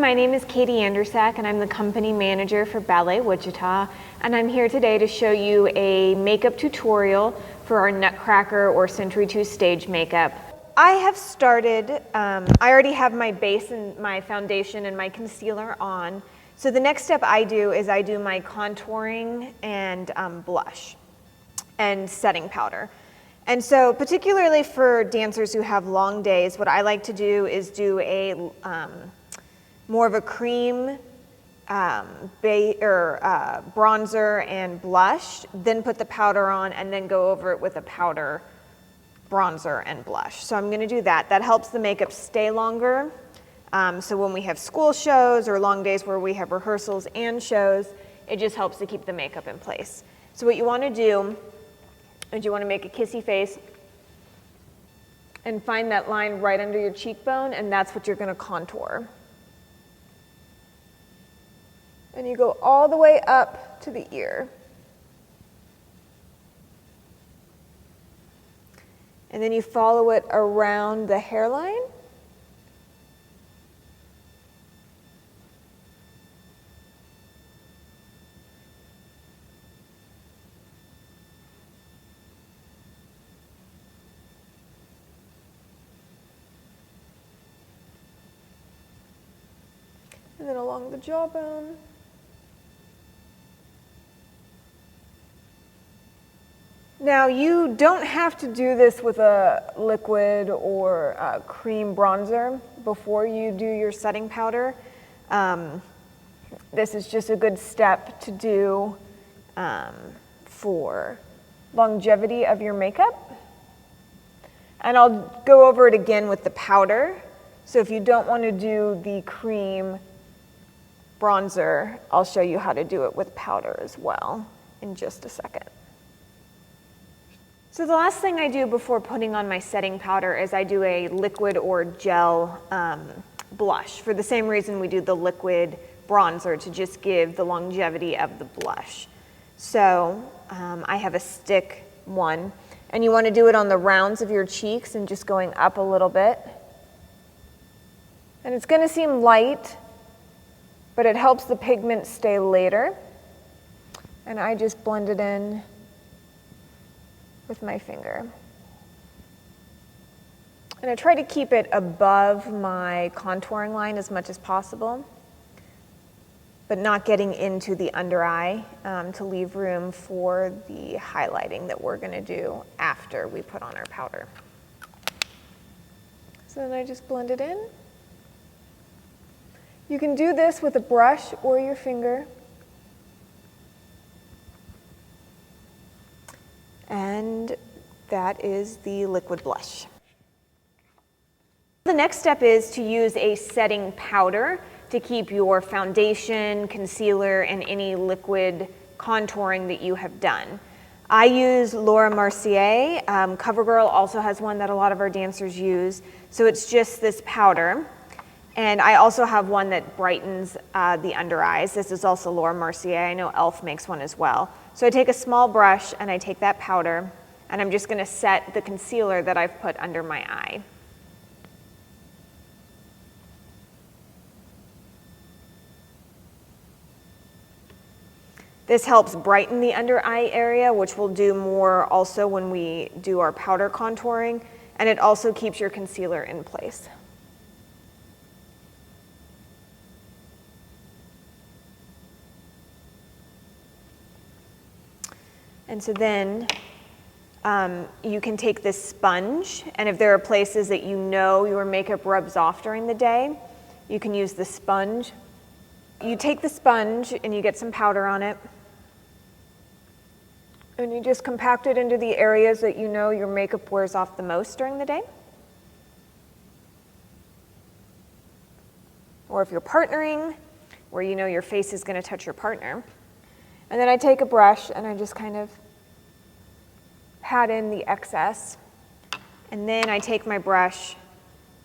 my name is Katie Andersack and I'm the company manager for Ballet Wichita, and I'm here today to show you a makeup tutorial for our Nutcracker or Century 2 stage makeup. I have started, I already have my base and my foundation and my concealer on, so the next step I do is I do my contouring and blush and setting powder. And so particularly for dancers who have long days, what I like to do is do a more of a cream bronzer and blush, then put the powder on and then go over it with a powder, bronzer and blush. So I'm gonna do that. That helps the makeup stay longer. So when we have school shows or long days where we have rehearsals and shows, it just helps to keep the makeup in place. So what you wanna do is you wanna make a kissy face and find that line right under your cheekbone, and that's what you're gonna contour. And you go all the way up to the ear. And then you follow it around the hairline. And then along the jawbone. Now, you don't have to do this with a liquid or a cream bronzer before you do your setting powder. This is just a good step to do for longevity of your makeup. And I'll go over it again with the powder. So if you don't want to do the cream bronzer, I'll show you how to do it with powder as well in just a second. So the last thing I do before putting on my setting powder is I do a liquid or gel blush, for the same reason we do the liquid bronzer, to just give the longevity of the blush. So I have a stick one, and you want to do it on the rounds of your cheeks and just going up a little bit. And it's going to seem light, but it helps the pigment stay later. And I just blend it in with my finger. And I try to keep it above my contouring line as much as possible, but not getting into the under eye to leave room for the highlighting that we're gonna do after we put on our powder. So then I just blend it in. You can do this with a brush or your finger. And that is the liquid blush. The next step is to use a setting powder to keep your foundation, concealer, and any liquid contouring that you have done. I use Laura Mercier. CoverGirl also has one that a lot of our dancers use. So it's just this powder. And I also have one that brightens the under eyes. This is also Laura Mercier. I know e.l.f. makes one as well. So I take a small brush and I take that powder, and I'm just gonna set the concealer that I've put under my eye. This helps brighten the under eye area, which we'll do more also when we do our powder contouring, and it also keeps your concealer in place. And so then you can take this sponge, and if there are places that you know your makeup rubs off during the day, you can use the sponge. You take the sponge and you get some powder on it, and you just compact it into the areas that you know your makeup wears off the most during the day. Or if you're partnering, where you know your face is going to touch your partner. And then I take a brush and I just kind of pat in the excess. And then I take my brush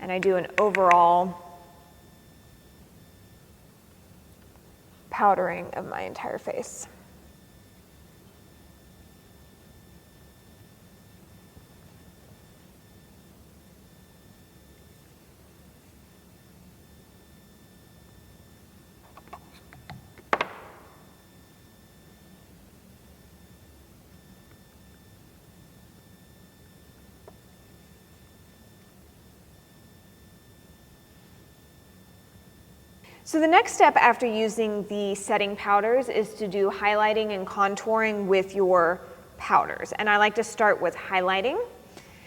and I do an overall powdering of my entire face. So the next step after using the setting powders is to do highlighting and contouring with your powders. And I like to start with highlighting.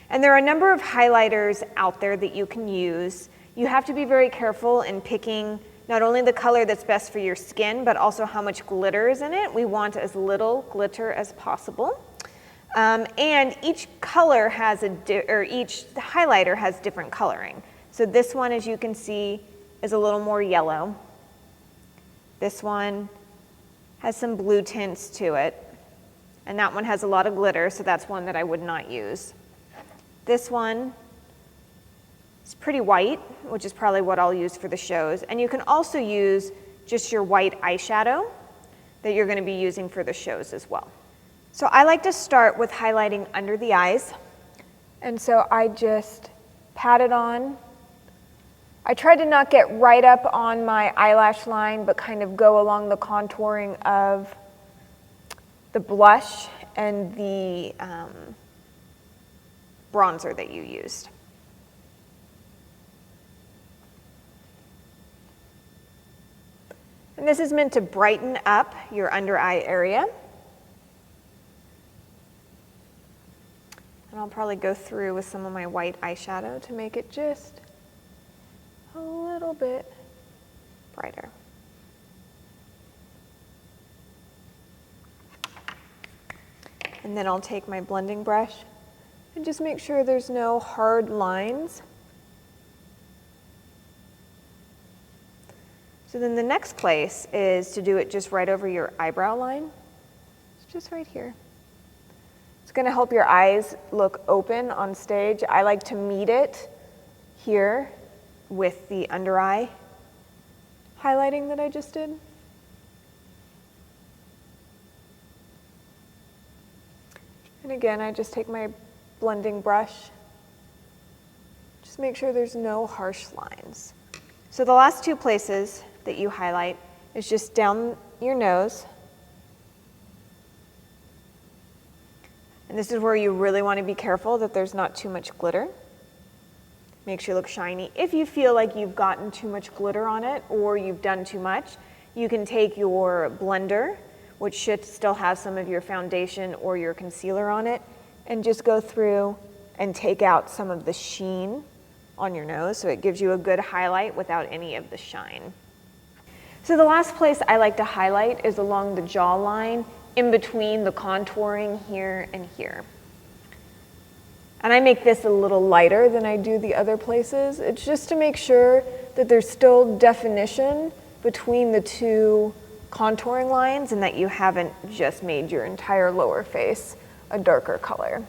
And there are a number of highlighters out there that you can use. You have to be very careful in picking not only the color that's best for your skin, but also how much glitter is in it. We want as little glitter as possible. And each color has each highlighter has different coloring. So this one, as you can see, is a little more yellow. This one has some blue tints to it. And that one has a lot of glitter, so that's one that I would not use. This one is pretty white, which is probably what I'll use for the shows. And you can also use just your white eyeshadow that you're going to be using for the shows as well. So I like to start with highlighting under the eyes. And so I just pat it on. I try to not get right up on my eyelash line, but kind of go along the contouring of the blush and the bronzer that you used. And this is meant to brighten up your under eye area. And I'll probably go through with some of my white eyeshadow to make it just a little bit brighter. And then I'll take my blending brush and just make sure there's no hard lines. So then the next place is to do it just right over your eyebrow line. It's just right here. It's going to help your eyes look open on stage. I like to meet it here with the under eye highlighting that I just did. And again, I just take my blending brush. Just make sure there's no harsh lines. So the last two places that you highlight is just down your nose. And this is where you really want to be careful that there's not too much glitter. Makes you look shiny. If you feel like you've gotten too much glitter on it or you've done too much, you can take your blender, which should still have some of your foundation or your concealer on it, and just go through and take out some of the sheen on your nose so it gives you a good highlight without any of the shine. So the last place I like to highlight is along the jawline, in between the contouring here and here. And I make this a little lighter than I do the other places. It's just to make sure that there's still definition between the two contouring lines and that you haven't just made your entire lower face a darker color.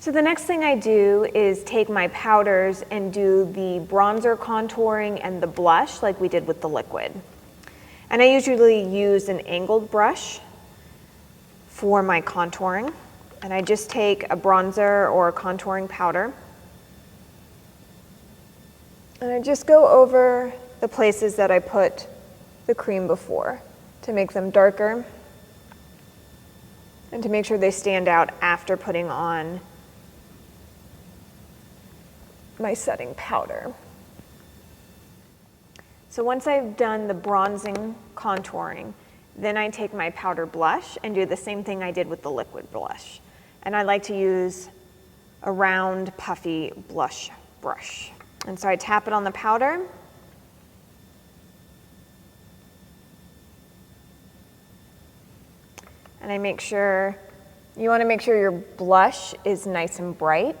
So the next thing I do is take my powders and do the bronzer contouring and the blush like we did with the liquid. And I usually use an angled brush for my contouring. And I just take a bronzer or a contouring powder. And I just go over the places that I put the cream before to make them darker and to make sure they stand out after putting on my setting powder. So once I've done the bronzing contouring, then I take my powder blush and do the same thing I did with the liquid blush. And I like to use a round, puffy blush brush. And so I tap it on the powder. And I make sure, you want to make sure your blush is nice and bright.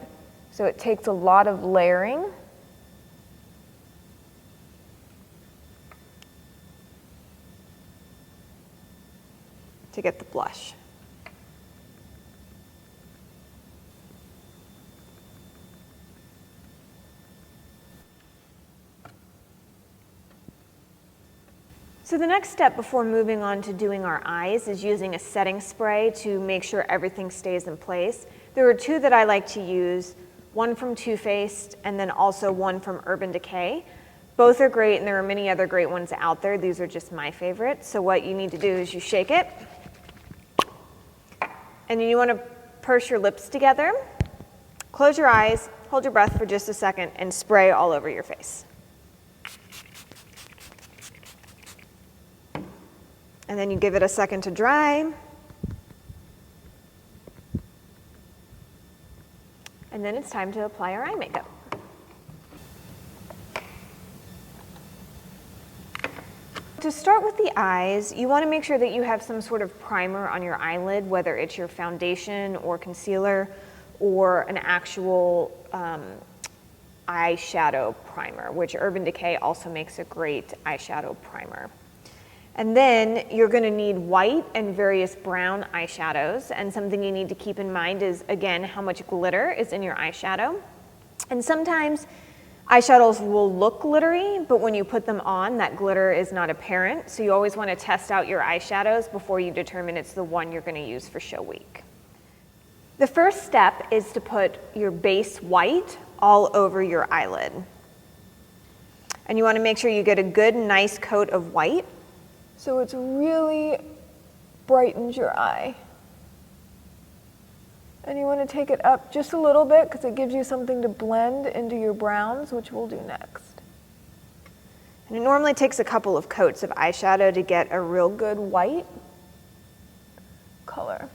So it takes a lot of layering. To get the blush. So the next step before moving on to doing our eyes is using a setting spray to make sure everything stays in place. There are two that I like to use, one from Too Faced and then also one from Urban Decay. Both are great and there are many other great ones out there. These are just my favorites. So what you need to do is you shake it and you want to purse your lips together Close your eyes, hold your breath for just a second, and spray all over your face. And then you give it a second to dry. And then it's time to apply our eye makeup. To start with the eyes, you want to make sure that you have some sort of primer on your eyelid, whether it's your foundation or concealer or an actual eyeshadow primer, which Urban Decay also makes a great eyeshadow primer. And then you're going to need white and various brown eyeshadows, and something you need to keep in mind is, again, how much glitter is in your eyeshadow. And sometimes eyeshadows will look glittery, but when you put them on, that glitter is not apparent. So you always want to test out your eyeshadows before you determine it's the one you're going to use for show week. The first step is to put your base white all over your eyelid. And you want to make sure you get a good, nice coat of white, so it really brightens your eye. And you want to take it up just a little bit because it gives you something to blend into your browns, which we'll do next. And it normally takes a couple of coats of eyeshadow to get a real good white color.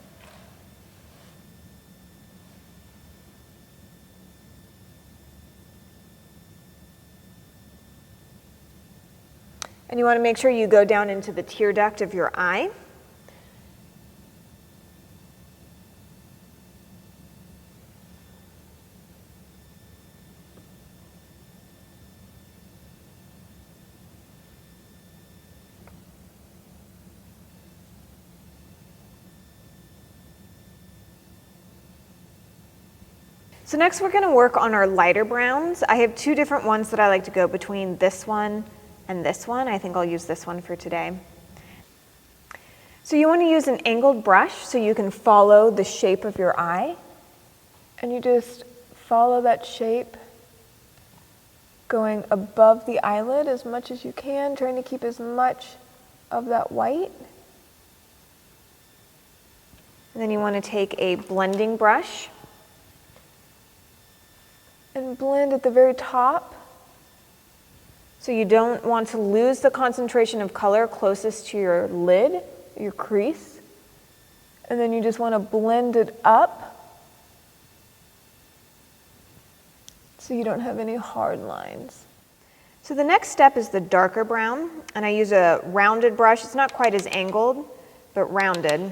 And you want to make sure you go down into the tear duct of your eye. So next we're going to work on our lighter browns. I have two different ones that I like to go between this one and this one. I think I'll use this one for today. So you want to use an angled brush so you can follow the shape of your eye. And you just follow that shape going above the eyelid as much as you can, trying to keep as much of that white. And then you want to take a blending brush and blend at the very top. So you don't want to lose the concentration of color closest to your lid, your crease. And then you just want to blend it up so you don't have any hard lines. So the next step is the darker brown, and I use a rounded brush. It's not quite as angled, but rounded.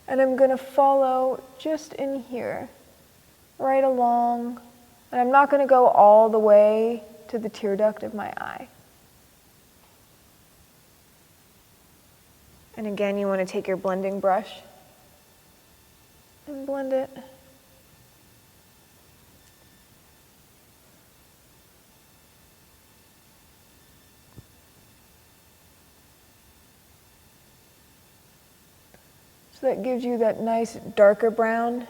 And I'm going to follow just in here, right along. And I'm not going to go all the way to the tear duct of my eye. And again, you want to take your blending brush and blend it. So that gives you that nice darker brown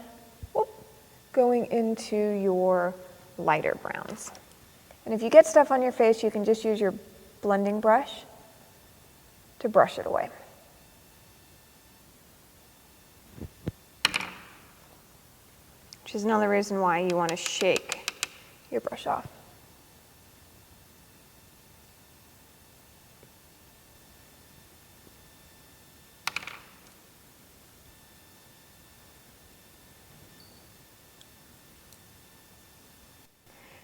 going into your lighter browns. And if you get stuff on your face, you can just use your blending brush to brush it away. Which is another reason why you want to shake your brush off.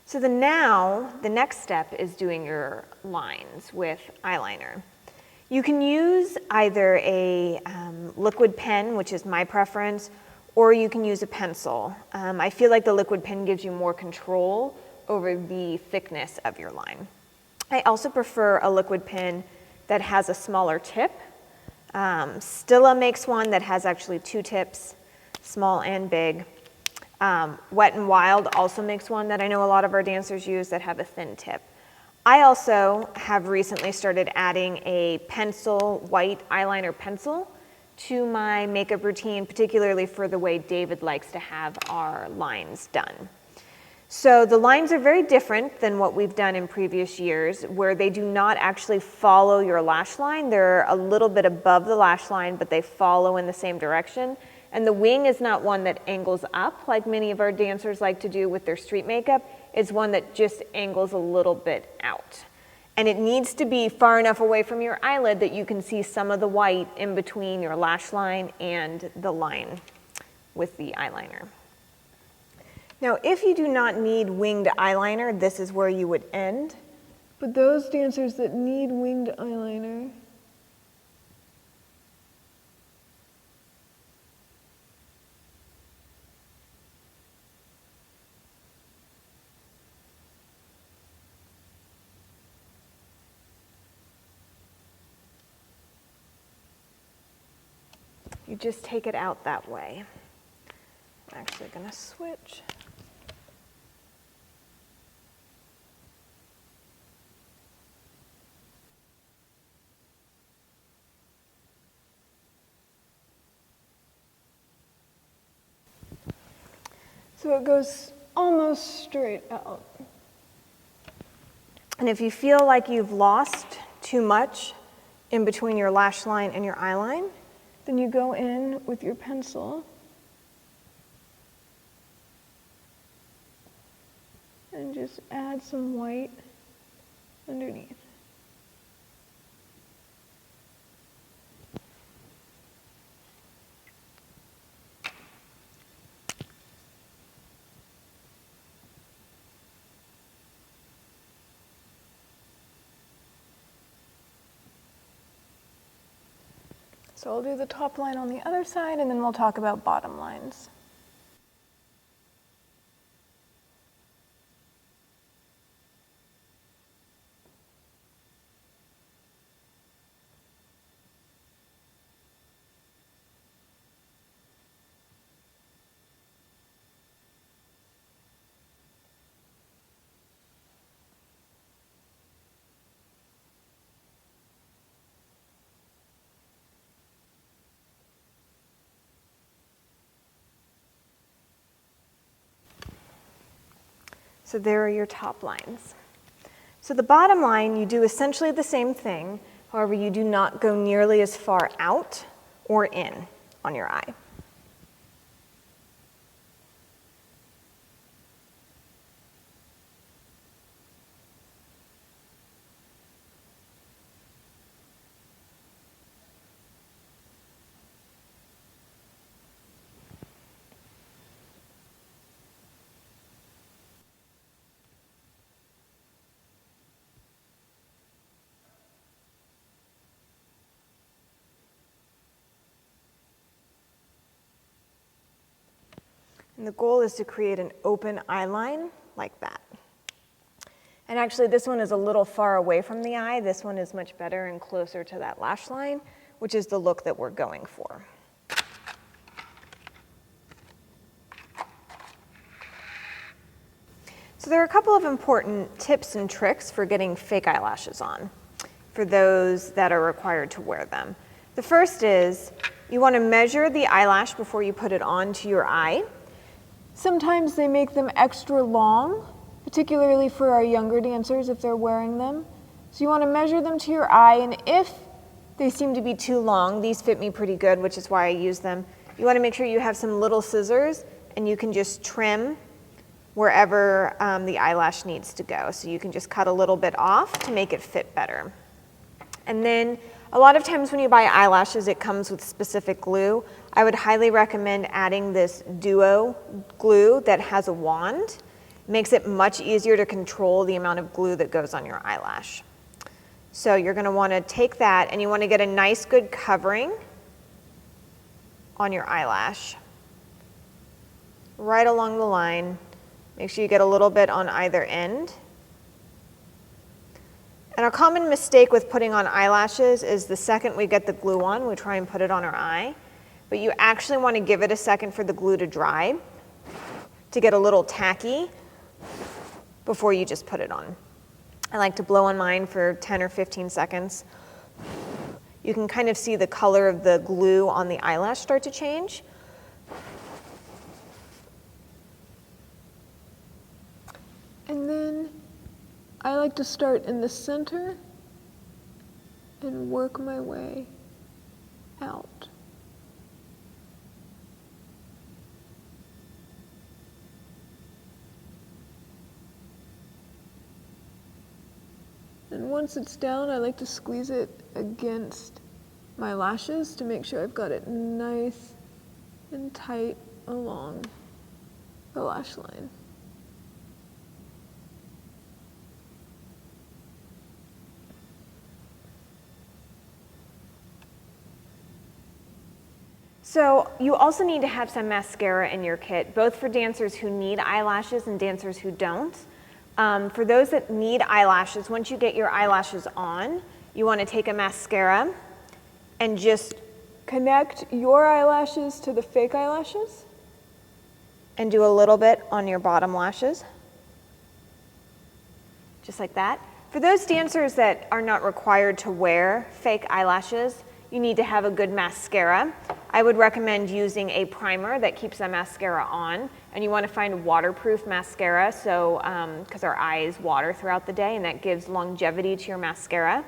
So the next step is doing your lines with eyeliner. You can use either a liquid pen, which is my preference, or you can use a pencil. I feel like the liquid pen gives you more control over the thickness of your line. I also prefer a liquid pen that has a smaller tip. Stila makes one that has actually two tips, small and big. Wet n Wild also makes one that I know a lot of our dancers use that have a thin tip. I also have recently started adding a pencil, white eyeliner pencil to my makeup routine, particularly for the way David likes to have our lines done. So the lines are very different than what we've done in previous years, where they do not actually follow your lash line. They're a little bit above the lash line, but they follow in the same direction. And the wing is not one that angles up like many of our dancers like to do with their street makeup. It's one that just angles a little bit out. And it needs to be far enough away from your eyelid that you can see some of the white in between your lash line and the line with the eyeliner. Now, if you do not need winged eyeliner, this is where you would end. But those dancers that need winged eyeliner, you just take it out that way. I'm actually going to switch. So it goes almost straight out. And if you feel like you've lost too much in between your lash line and your eyeline, then you go in with your pencil and just add some white underneath. So I'll do the top line on the other side, and then we'll talk about bottom lines. So there are your top lines. So the bottom line, you do essentially the same thing. However, you do not go nearly as far out or in on your eye. And the goal is to create an open eye line like that. And actually, this one is a little far away from the eye. This one is much better and closer to that lash line, which is the look that we're going for. So there are a couple of important tips and tricks for getting fake eyelashes on, for those that are required to wear them. The first is you want to measure the eyelash before you put it onto your eye. Sometimes they make them extra long, particularly for our younger dancers if they're wearing them. So you want to measure them to your eye, and if they seem to be too long, these fit me pretty good, which is why I use them. You want to make sure you have some little scissors and you can just trim wherever the eyelash needs to go. So you can just cut a little bit off to make it fit better. And then a lot of times when you buy eyelashes, it comes with specific glue. I would highly recommend adding this duo glue that has a wand. It makes it much easier to control the amount of glue that goes on your eyelash. So you're going to want to take that and you want to get a nice good covering on your eyelash. Right along the line. Make sure you get a little bit on either end. And a common mistake with putting on eyelashes is the second we get the glue on, we try and put it on our eye. But you actually want to give it a second for the glue to dry, to get a little tacky before you just put it on. I like to blow on mine for 10 or 15 seconds. You can kind of see the color of the glue on the eyelash start to change. And then I like to start in the center and work my way out. And once it's down, I like to squeeze it against my lashes to make sure I've got it nice and tight along the lash line. So you also need to have some mascara in your kit, both for dancers who need eyelashes and dancers who don't. For those that need eyelashes, once you get your eyelashes on, you want to take a mascara and just Connect your eyelashes to the fake eyelashes. and do a little bit on your bottom lashes, just like that. For those dancers that are not required to wear fake eyelashes, you need to have a good mascara. I would recommend using a primer that keeps the mascara on, and you want to find waterproof mascara, so because our eyes water throughout the day, and that gives longevity to your mascara.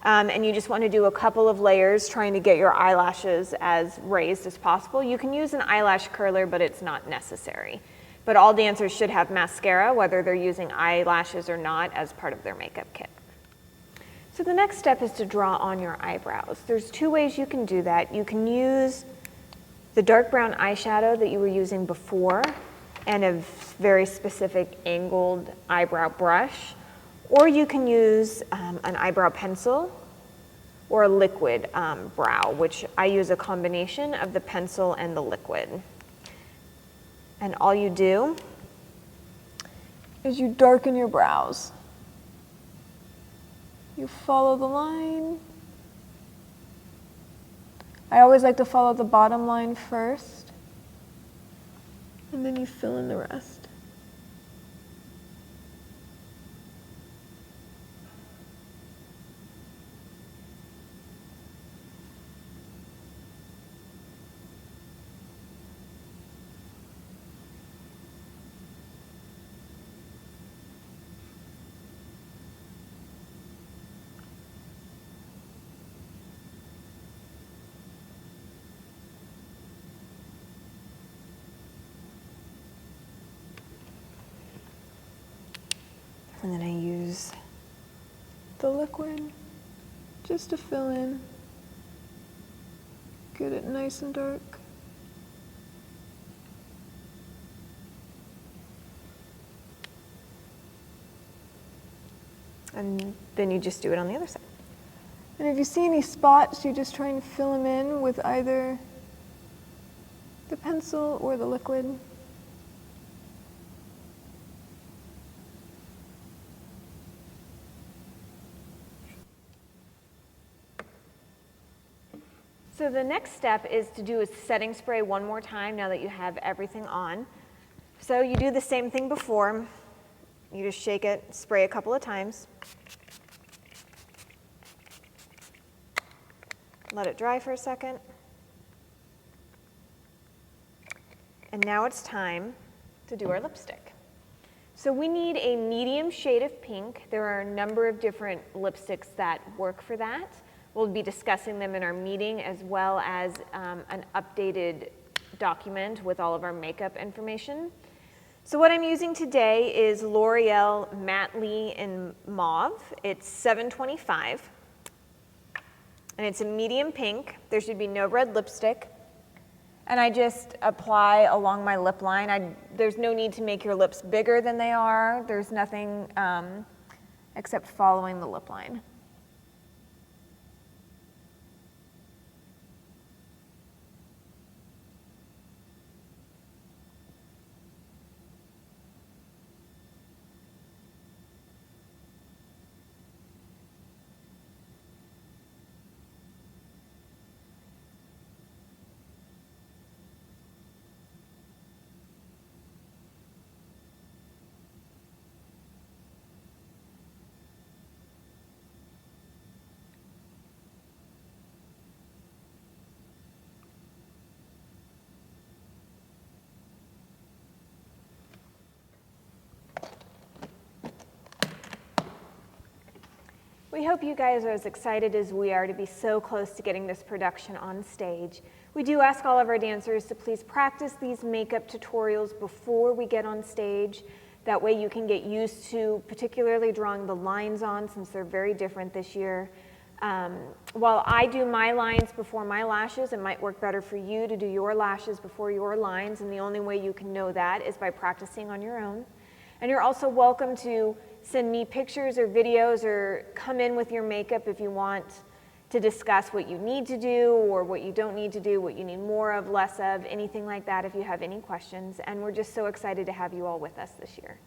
And you just want to do a couple of layers trying to get your eyelashes as raised as possible. You can use an eyelash curler, but it's not necessary. But all dancers should have mascara, whether they're using eyelashes or not, as part of their makeup kit. So the next step is to draw on your eyebrows. There's two ways you can do that. You can use the dark brown eyeshadow that you were using before and a very specific angled eyebrow brush, or you can use an eyebrow pencil or a liquid brow, which I use a combination of the pencil and the liquid. And all you do is you darken your brows. You follow the line. I always like to follow the bottom line first, and then you fill in the rest. And then I use the liquid just to fill in, get it nice and dark. and then you just do it on the other side. And if you see any spots, you just try and fill them in with either the pencil or the liquid. So the next step is to do a setting spray one more time now that you have everything on. So you do the same thing before. You just shake it, spray a couple of times. Let it dry for a second. And now it's time to do our lipstick. So we need a medium shade of pink. There are a number of different lipsticks that work for that. We'll be discussing them in our meeting, as well as an updated document with all of our makeup information. So what I'm using today is L'Oreal Matte Lee in Mauve. It's $7.25, and it's a medium pink. There should be no red lipstick. And I just apply along my lip line. There's no need to make your lips bigger than they are. There's nothing except following the lip line. We hope you guys are as excited as we are to be so close to getting this production on stage. We do ask all of our dancers to please practice these makeup tutorials before we get on stage. That way you can get used to particularly drawing the lines on, since they're very different this year. While I do my lines before my lashes, it might work better for you to do your lashes before your lines, and the only way you can know that is by practicing on your own. And you're also welcome to send me pictures or videos, or come in with your makeup if you want to discuss what you need to do or what you don't need to do, what you need more of, less of, anything like that if you have any questions. And we're just so excited to have you all with us this year.